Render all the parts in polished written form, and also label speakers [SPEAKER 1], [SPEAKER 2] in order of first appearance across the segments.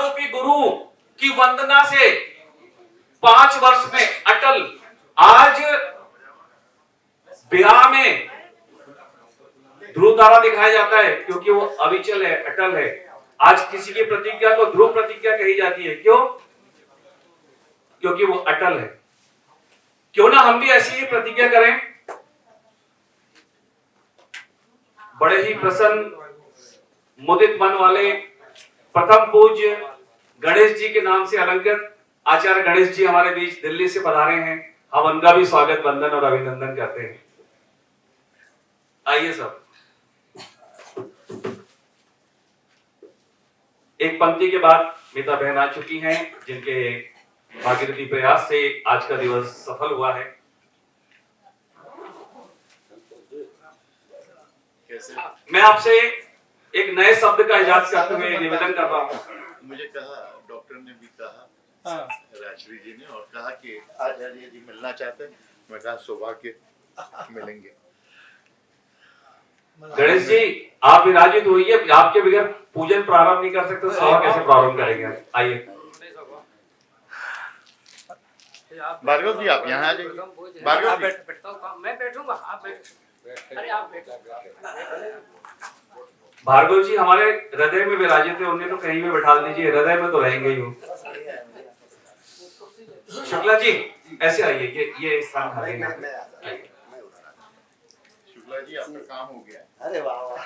[SPEAKER 1] रूपी गुरु की वंदना से 5 वर्ष में अटल आज विवाह में ध्रुव तारा दिखाया जाता है क्योंकि वो अविचल है, अटल है। आज किसी की प्रतिज्ञा को ध्रुव प्रतिज्ञा कही जाती है, क्यों? क्योंकि वो अटल है। क्यों ना हम भी ऐसी ही प्रतिज्ञा करें। बड़े ही प्रसन्न मुदित मन वाले प्रथम पूज्य गणेश जी के नाम से अलंकृत आचार्य गणेश जी हमारे बीच दिल्ली से पधारे हैं। हम उनका भी स्वागत, वंदन और अभिनंदन करते हैं। आइए सब। एक पंक्ति के बाद मीता बहन आ चुकी हैं, जिनके भागीरथी प्रयास से आज का दिवस सफल हुआ है। मैं आपसे एक नए शब्द का इजाद करते हुए निवेदन कर रहा हूं।
[SPEAKER 2] मुझे कहा, डॉक्टर ने भी कहा, राजश्री जी ने, और कहा कि आचार्य जी मिलना चाहते हैं। मैं कहा सौभाग्य, मिलेंगे।
[SPEAKER 1] गणेश जी आप विराजित होइए, आपके बगैर पूजन प्रारंभ नहीं कर सकते, सभा कैसे प्रारंभ करेंगे? आइए
[SPEAKER 2] भार्गव जी आप यहाँ आ जाइए। भार्गव जी
[SPEAKER 3] मैं बैठूंगा, आप बैठो। अरे आप बैठो।
[SPEAKER 1] भार्गव जी हमारे हृदय में विराजित है, उन्हें तो कहीं भी बैठा दीजिए, हृदय में तो रहेंगे ही। शुक्ला जी ऐसे आइए, ये स्थान खाली है।
[SPEAKER 2] शुक्ला जी आपका काम हो गया।
[SPEAKER 4] अरे वाह वाह,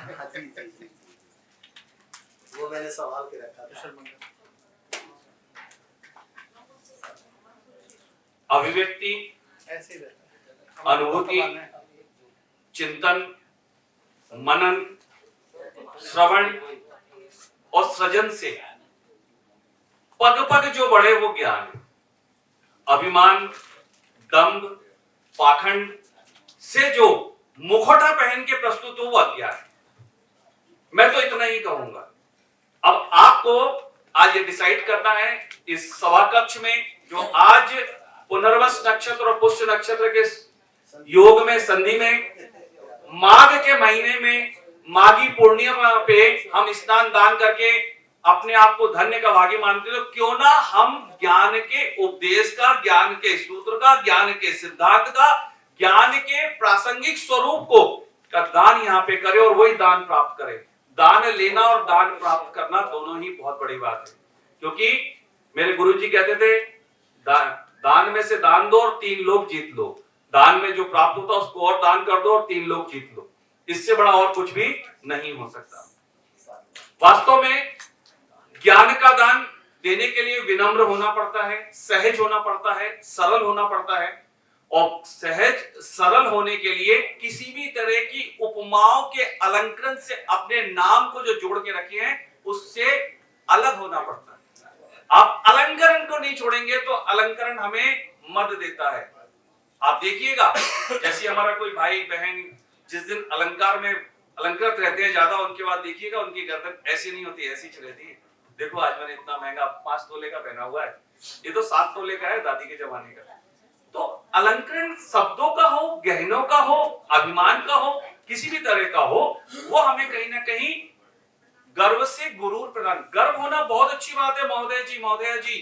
[SPEAKER 4] वो मैंने सवाल के रखा था।
[SPEAKER 1] अभिव्यक्ति, अनुभूति, चिंतन, मनन, श्रवण और सृजन से पग पग जो बढ़े वो ज्ञान। अभिमान, दंभ, पाखंड से जो मुखौटा पहन के प्रस्तुत हो वो अज्ञान है। मैं तो इतना ही कहूंगा। अब आपको आज ये डिसाइड करना है इस सभा कक्ष में, जो आज पुनर्वस नक्षत्र और पुष्य नक्षत्र के योग में, संधि में, माघ के महीने में, माघी पूर्णिमा पे हम स्नान दान करके अपने आप को धन्य का भागी मानते हो। क्यों ना हम ज्ञान के उपदेश का, ज्ञान के सूत्र का, ज्ञान के सिद्धांत का, ज्ञान के प्रासंगिक स्वरूप को का दान यहाँ पे करें और वही दान प्राप्त करें। दान लेना और दान प्राप्त करना दोनों ही बहुत बड़ी बात है। क्योंकि मेरे गुरुजी कहते थे, दान में से दान दो और 3 लोग जीत लो। दान में जो प्राप्त होता है उसको और दान कर दो और 3 लोग जीत लो। इससे बड़ा और कुछ भी नहीं हो सकता। वास्तव में ज्ञान का दान देने के लिए विनम्र होना पड़ता है, सहज होना पड़ता है, सरल होना पड़ता है। और सहज सरल होने के लिए किसी भी तरह की उपमाओं के अलंकरण से अपने नाम को जो जोड़ के रखे हैं उससे अलग होना पड़ता है। आप अलंकरण को नहीं छोड़ेंगे तो अलंकरण हमें मद देता है। आप देखिएगा, जैसे हमारा कोई भाई बहन जिस दिन अलंकार में अलंकृत रहते हैं ज्यादा, उनके बाद देखिएगा उनकी गर्दन ऐसी नहीं होती, ऐसी रहती है। देखो आज मैंने इतना महंगा 5 तोले का पहना हुआ है, ये तो 7 तोले का है, दादी के जमाने का। तो अलंकरण शब्दों का हो, गहनों का हो, अभिमान का हो, किसी भी तरह का हो, वो हमें कहीं ना कहीं गर्व से गुरूर प्रदान। गर्व होना बहुत अच्छी बात है महोदय जी, महोदया जी,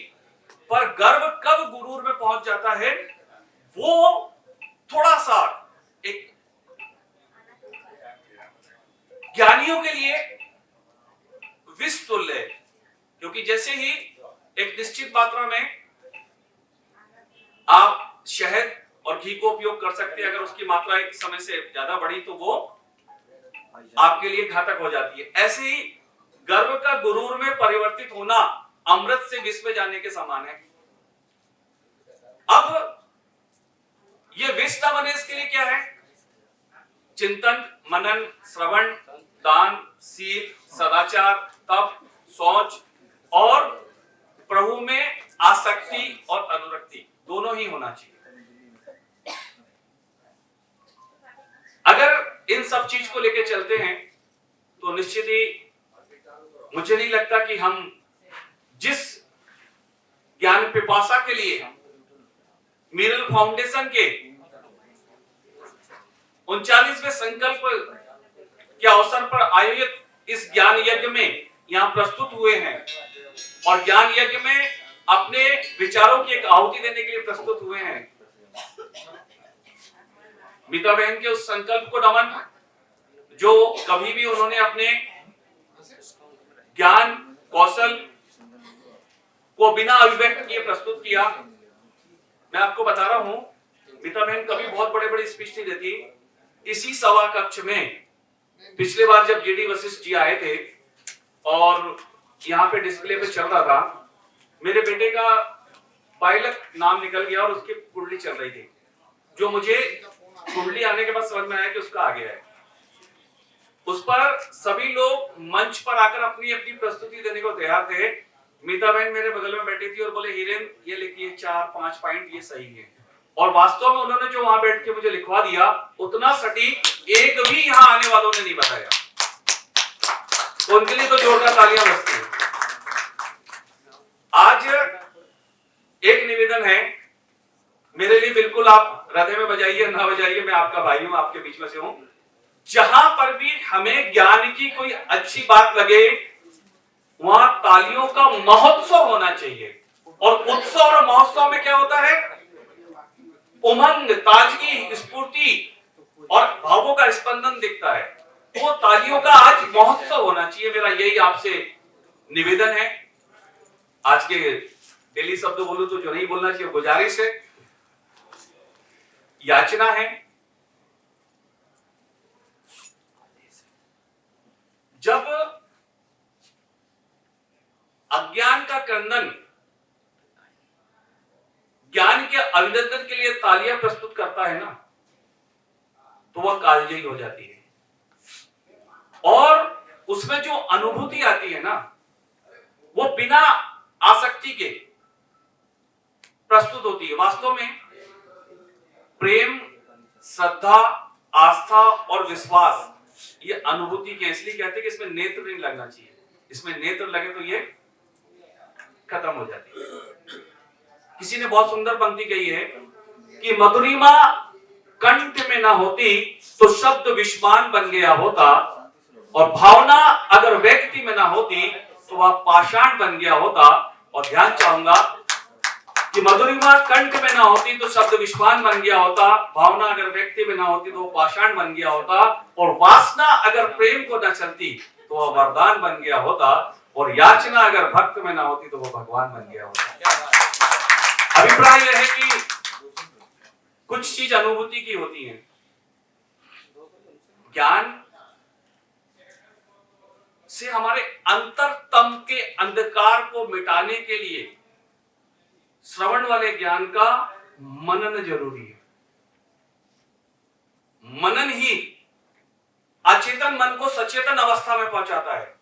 [SPEAKER 1] पर गर्व कब गुरूर में पहुंच जाता है, वो थोड़ा सा एक ज्ञानियों के लिए विष तुल्य है। क्योंकि जैसे ही एक निश्चित मात्रा में आप शहद और घी को उपयोग कर सकते हैं, अगर उसकी मात्रा एक समय से ज्यादा बढ़ी तो वो आपके लिए घातक हो जाती है। ऐसे ही गर्व का गुरूर में परिवर्तित होना अमृत से विष में जाने के समान है। अब ये विष न बने इसके लिए क्या है? चिंतन, मनन, श्रवण, दान, सील, सदाचार, तप, सोच और प्रभु में आसक्ति और अनुरक्ति दोनों ही होना चाहिए। अगर इन सब चीज को लेकर चलते हैं तो निश्चित ही मुझे नहीं लगता कि हम जिस ज्ञान पिपासा के लिए मिरल फाउंडेशन के 39वें संकल्प के अवसर पर आयोजित इस ज्ञान यज्ञ में यहां प्रस्तुत हुए हैं, और ज्ञान यज्ञ में अपने विचारों की एक आहुति देने के लिए प्रस्तुत हुए हैं। मीता बहन के उस संकल्प को नमन जो कभी भी उन्होंने अपने ज्ञान कौशल को बिना अभिव्यक्त किए प्रस्तुत किया। मैं आपको बता रहा हूं, मीता बहन कभी बहुत बड़े बड़े स्पीच नहीं देती। इसी सभा कक्ष में पिछले बार जब जेडी वशिष्ठ जी आए थे और यहाँ पे डिस्प्ले पे चल रहा था, मेरे बेटे का पायलट नाम निकल गया और उसकी कुंडली चल रही थी, जो मुझे कुंडली आने के बाद समझ में आया कि उसका आ गया है। उस पर सभी लोग मंच पर आकर अपनी अपनी प्रस्तुति देने को तैयार थे। मीता बहन मेरे बगल में बैठी थी और बोले, हीरेन ये लिखिए 4-5 पॉइंट, ये सही है। और वास्तव में उन्होंने जो वहां बैठ के मुझे लिखवा दिया, उतना सटीक एक भी यहाँ आने वालों ने नहीं बताया। तो उनके लिए तो जोरदार तालियां बजती हैं। आज एक निवेदन है मेरे लिए, बिल्कुल आप हृदय में बजाइए ना बजाइए, मैं आपका भाई हूं, आपके बीच में से हूं। जहां पर भी हमें ज्ञान की कोई अच्छी बात लगे, वहां तालियों का महोत्सव होना चाहिए। और उत्सव और महोत्सव में क्या होता है? उमंग, ताजगी, स्फूर्ति और भावों का स्पंदन दिखता है। वो तालियों का आज महोत्सव होना चाहिए। मेरा यही आपसे निवेदन है। आज के डेली शब्द बोलूं तो जो नहीं बोलना चाहिए, गुजारिश है, याचना है। जब अज्ञान का क्रंदन ज्ञान के अभिनंदन के लिए तालियां प्रस्तुत करता है ना, तो वह कालजयी हो जाती है। और उसमें जो अनुभूति आती है ना, वो बिना आसक्ति के प्रस्तुत होती है। वास्तव में प्रेम, श्रद्धा, आस्था और विश्वास ये अनुभूति के, इसलिए कहते हैं कि इसमें नेत्र नहीं लगना चाहिए। इसमें नेत्र लगे तो ये खत्म हो जाती है। किसी ने बहुत सुंदर पंक्ति कही है कि मधुरिमा कंठ में ना होती तो शब्द विषमान बन गया होता, और भावना अगर व्यक्ति में ना होती तो वह पाषाण बन गया होता। और ध्यान चाहूंगा कि मधुरिमा कंठ में ना होती तो शब्द विषमान बन गया होता, भावना अगर व्यक्ति में ना होती तो वो पाषाण बन गया होता, और वासना अगर प्रेम को न चलती तो वह वरदान बन गया होता, और याचना अगर भक्त में ना होती तो वो भगवान बन गया होता। अभिप्राय यह है कि कुछ चीज अनुभूति की होती है। ज्ञान से हमारे अंतरतम के अंधकार को मिटाने के लिए श्रवण वाले ज्ञान का मनन जरूरी है। मनन ही अचेतन मन को सचेतन अवस्था में पहुंचाता है,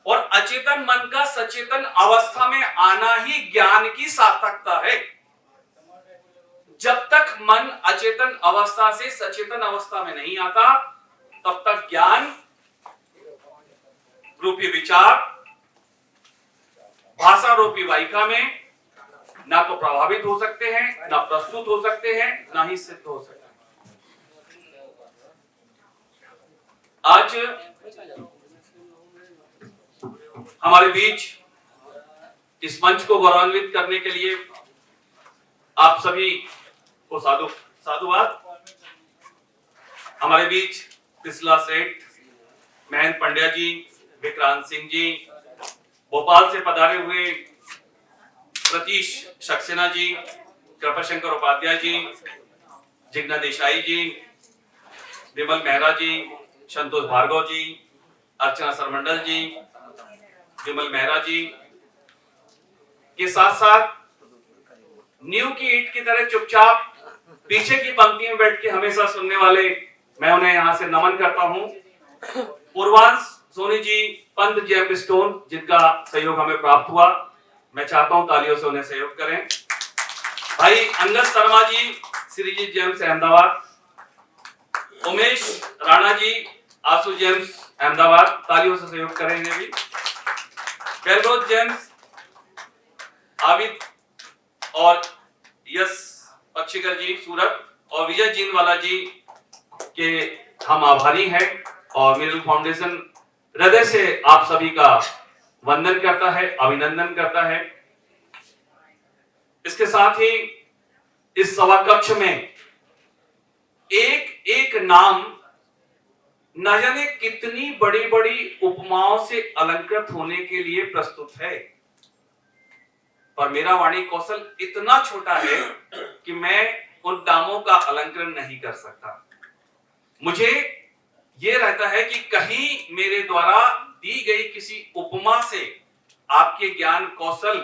[SPEAKER 1] और अचेतन मन का सचेतन अवस्था में आना ही ज्ञान की सार्थकता है। जब तक मन अचेतन अवस्था से सचेतन अवस्था में नहीं आता, तब तक ज्ञान रूपी विचार भाषा रूपी वाहिका में ना तो प्रभावित हो सकते हैं, ना प्रस्तुत हो सकते हैं, ना ही सिद्ध हो सकते हैं। आज हमारे बीच इस मंच को गौरवान्वित करने के लिए आप सभी को साधुवाद। हमारे बीच पिछला सेठ, महेंद्र पंड्या जी, विक्रांत सिंह जी, भोपाल से पधारे हुए प्रतीश सक्सेना जी, कृपाशंकर उपाध्याय जी, जिग्ना देसाई जी, विमल मेहरा जी, संतोष भार्गव जी, अर्चना सरमंडल जी, विमल मेहरा जी के साथ साथ नींव की ईंट की तरह चुपचाप पीछे की पंक्ति में बैठ के हमेशा सुनने वाले, मैं उन्हें यहां से नमन करता हूं। पूर्वांश सोनी जी, पंत जेम स्टोन, जिनका सहयोग हमें प्राप्त हुआ, मैं चाहता हूं तालियों से उन्हें सहयोग करें। भाई अंगद शर्मा जी, श्रीजीत जेम्स अहमदाबाद, उमेश राणा जी, आशु जेम्स अहमदाबाद, तालियों से सहयोग करें इन्हें भी। बेलरोज जेम्स, आबिद और यश पक्षीकर जी सूरत, और विजय जीनवाला जी के हम आभारी हैं। और मिरल फाउंडेशन हृदय से आप सभी का वंदन करता है, अभिनंदन करता है। इसके साथ ही इस सभा कक्ष में एक एक नाम न जाने कितनी बड़ी बड़ी उपमाओं से अलंकृत होने के लिए प्रस्तुत है, पर मेरा वाणी कौशल इतना छोटा है कि मैं उन नामों का अलंकरण नहीं कर सकता। मुझे यह रहता है कि कहीं मेरे द्वारा दी गई किसी उपमा से आपके ज्ञान कौशल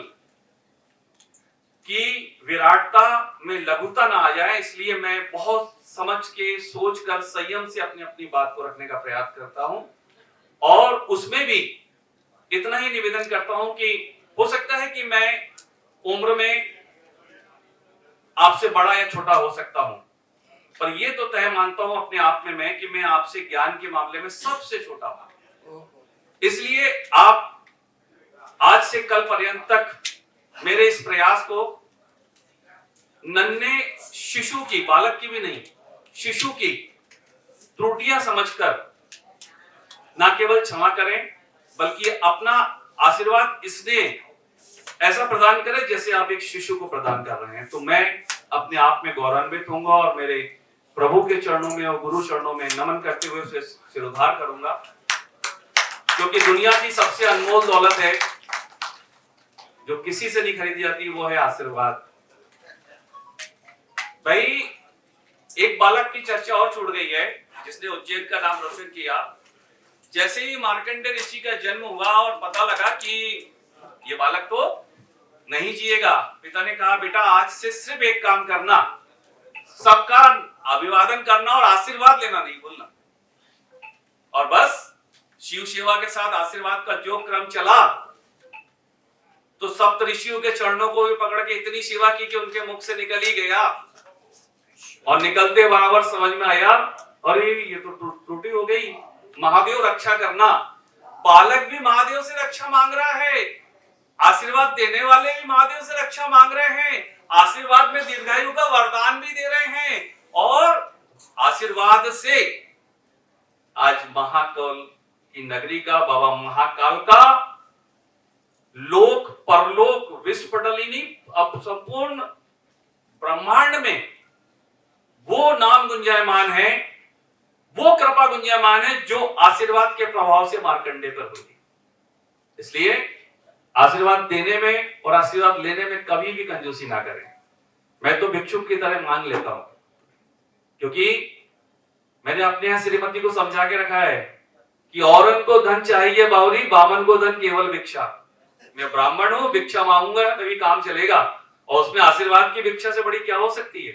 [SPEAKER 1] की विराटता में लघुता ना आ जाए, इसलिए मैं बहुत समझ के सोच कर संयम से अपनी अपनी बात को रखने का प्रयास करता हूं। और उसमें भी इतना ही निवेदन करता हूं कि हो सकता है कि मैं उम्र में आपसे बड़ा या छोटा हो सकता हूं, पर यह तो तय मानता हूं अपने आप में मैं कि मैं आपसे ज्ञान के मामले में सबसे छोटा हूं। इसलिए आप आज से कल पर्यंत तक मेरे इस प्रयास को नन्हे शिशु की, बालक की भी नहीं, शिशु की त्रुटियां समझकर ना केवल क्षमा करें बल्कि अपना आशीर्वाद इसने ऐसा प्रदान करें जैसे आप एक शिशु को प्रदान कर रहे हैं। तो मैं अपने आप में गौरवान्वित होऊंगा और मेरे प्रभु के चरणों में और गुरु चरणों में नमन करते हुए उसे सिरोधार करूंगा, क्योंकि दुनिया की सबसे अनमोल दौलत है जो किसी से नहीं खरीदी जाती, वो है आशीर्वाद। भाई, एक बालक की चर्चा और छूट गई है जिसने उज्जैन का नाम रोशन किया। जैसे ही मार्कंडेय ऋषि का जन्म हुआ और पता लगा कि ये बालक तो नहीं जिएगा, पिता ने कहा बेटा आज से सिर्फ एक काम करना, सबका अभिवादन करना और आशीर्वाद लेना नहीं भूलना। और बस शिव सेवा के साथ आशीर्वाद का जो क्रम चला तो सप्त ऋषियों के चरणों को भी पकड़ के इतनी सेवा की कि उनके मुख से निकल ही गया। और निकलते बराबर समझ में आया अरे ये तो त्रुटि हो गई, महादेव रक्षा करना। बालक भी महादेव से रक्षा मांग रहा है, आशीर्वाद देने वाले भी महादेव से रक्षा मांग रहे हैं, आशीर्वाद में दीर्घायु का वरदान भी दे रहे हैं। और आशीर्वाद से आज महाकाल की नगरी का, बाबा महाकाल का लोक परलोक विश्वपटलिनी अब संपूर्ण ब्रह्मांड में वो नाम गुंजायमान है, वो कृपा गुंजायमान है जो आशीर्वाद के प्रभाव से मार्कंडेय पर हुई। इसलिए आशीर्वाद देने में और आशीर्वाद लेने में कभी भी कंजूसी ना करें। मैं तो भिक्षुक की तरह मांग लेता हूं, क्योंकि मैंने अपने यहां श्रीमती को समझा के रखा है कि औरन को धन चाहिए बावरी, बामन को धन केवल भिक्षा। मैं ब्राह्मण हूं, भिक्षा मांगूंगा तभी काम चलेगा, और उसमें आशीर्वाद की भिक्षा से बड़ी क्या हो सकती है।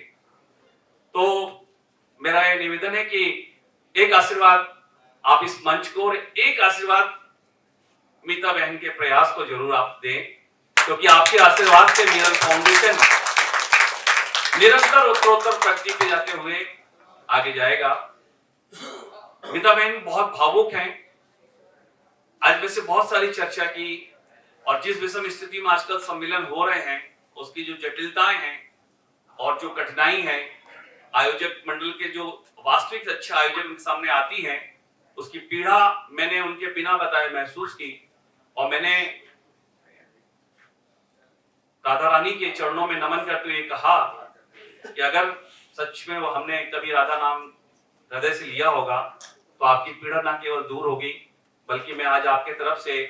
[SPEAKER 1] तो मेरा यह निवेदन है कि एक आशीर्वाद आप इस मंच को और एक आशीर्वाद मीता बहन के प्रयास को जरूर आप दें, क्योंकि आपके आशीर्वाद से मिरर फाउंडेशन निरंतर उत्तरोत्तर प्रगति पे जाते हुए आगे जाएगा। मीता बहन बहुत भावुक हैं। आज में से बहुत सारी चर्चा की, और जिस विषम स्थिति में आजकल सम्मेलन हो रहे हैं उसकी जो जटिलताएं हैं और जो कठिनाई है, आयोजक मंडल के जो वास्तविक अच्छे आयोजन उनके सामने आती हैं, उसकी पीड़ा मैंने उनके बिना बताए महसूस की। और मैंने राधा रानी के चरणों में नमन करते हुए कहा कि अगर सच में वो हमने कभी राधा नाम हृदय से लिया होगा तो आपकी पीड़ा ना केवल दूर होगी, बल्कि मैं आज आपके तरफ से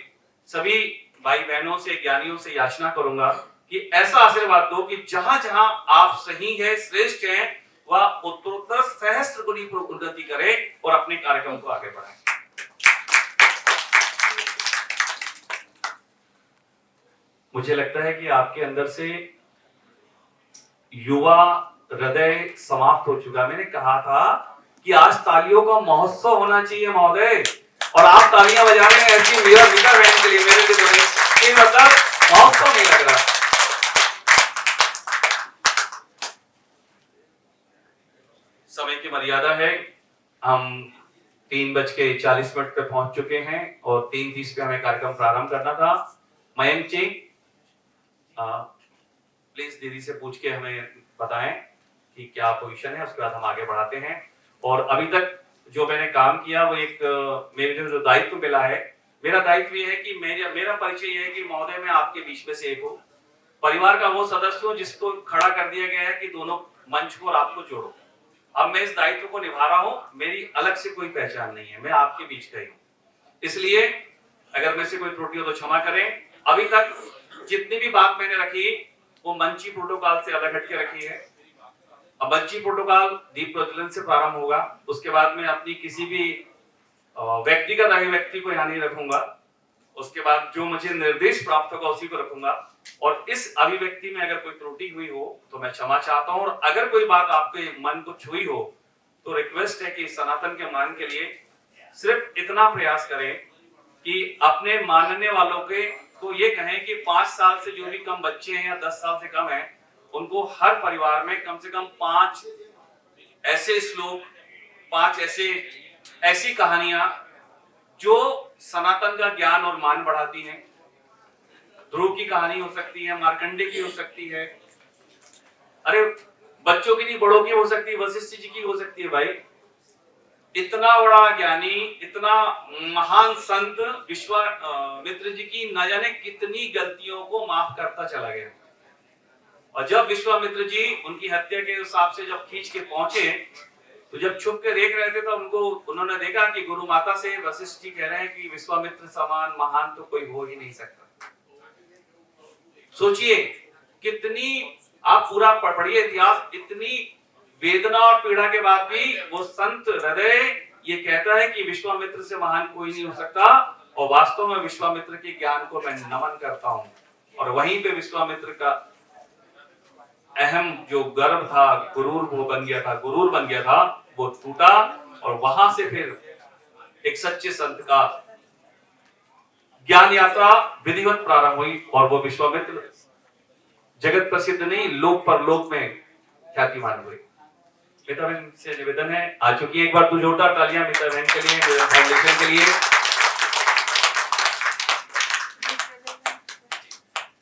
[SPEAKER 1] सभी भाई बहनों से, ज्ञानियों से याचना करूंगा कि ऐसा आशीर्वाद दो कि जहां जहां आप सही है, श्रेष्ठ हैं, वह उत्तरोत्तर सहस्त्र गुनी उन्नति करे और अपने कार्यक्रम को आगे बढ़ाए। मुझे लगता है कि आपके अंदर से युवा हृदय समाप्त हो चुका। मैंने कहा था कि आज तालियों का महोत्सव होना चाहिए महोदय, और आप तालियां बजा रहे हैं ऐसी मेरा मीता बहन के लिए, मेरे लिए ये मतलब महोत्सव नहीं लग रहा। समय की मर्यादा है, हम 3:40 पे पहुंच चुके हैं और 3:30 पे हमें कार्यक्रम प्रारंभ करना था। मयंक जी प्लीज दीदी से पूछ के हमें बताएं कि क्या पोजीशन है, उसके बाद हम आगे बढ़ाते हैं। और अभी तक जो मैंने काम किया वो एक मेरे जो दायित्व मिला है मेरा दायित्व ये है कि मेरा परिचय ये है कि महोदय मैं आपके बीच में से एक हूँ, परिवार का वो सदस्य हूँ जिसको खड़ा कर दिया गया है कि दोनों मंच को और आपको जोड़ो। अब मैं इस दायित्व को निभा रहा हूँ, मेरी अलग से कोई पहचान नहीं है, मैं आपके बीच का ही हूँ। इसलिए अगर मेरे से कोई त्रुटि हो तो क्षमा करें। अभी तक जितनी भी बात मैंने रखी वो मंची प्रोटोकॉल से अलग हटके रखी है। अब मंची प्रोटोकॉल दीप प्रज्वलन से प्रारंभ होगा, उसके बाद में अपनी किसी भी व्यक्तिगत अभिव्यक्ति को यहाँ नहीं रखूंगा, उसके बाद जो मुझे निर्देश प्राप्त होगा उसी को रखूंगा। और इस अभिव्यक्ति में अगर कोई त्रुटि हुई हो तो मैं क्षमा चाहता हूं, और अगर कोई बात आपके मन को छुई हो तो रिक्वेस्ट है कि सनातन के मान के लिए सिर्फ इतना प्रयास करें कि अपने मानने वालों के को ये कहें कि 5 साल से जो भी कम बच्चे हैं या 10 साल से कम हैं, उनको हर परिवार में कम से कम 5 ऐसे श्लोक, 5 ऐसी कहानियां जो सनातन का ज्ञान और मान बढ़ाती हैं। ध्रुव की कहानी हो सकती है, मार्कंडे की हो सकती है, अरे बच्चों की नहीं बड़ों की हो सकती है, वशिष्ठ जी की हो सकती है। भाई इतना बड़ा ज्ञानी, इतना महान संत विश्वामित्र जी की न जाने कितनी गलतियों को माफ करता चला गया। और जब विश्वामित्र जी उनकी हत्या के हिसाब से जब खींच के पहुंचे तो जब छुप के देख रहे थे तो उन्होंने देखा कि गुरु माता से वशिष्ठ जी कह रहे हैं कि विश्वामित्र समान महान तो कोई हो ही नहीं सकता। सोचिए कितनी, आप पूरा पढ़िए इतिहास, इतनी वेदना और पीड़ा के बाद भी वो संत हृदय ये कहता है कि विश्वामित्र से महान कोई नहीं हो सकता। और वास्तव में विश्वामित्र के ज्ञान को मैं नमन करता हूं। और वहीं पे विश्वामित्र का अहम जो गर्व था, गुरूर बन गया था, वो टूटा। और वहां से फिर एक सच्चे संत का ज्ञान यात्रा विधिवत प्रारंभ हुई। और वो विश्वामित्र जगत प्रसिद्ध नहीं, लोक परलोक में ख्यातिमान हुए। मिता बहन से निवेदन है, आ चुकी है एक बार तो जोरदार तालियां मिता बहन के लिए, फाउंडेशन के लिए।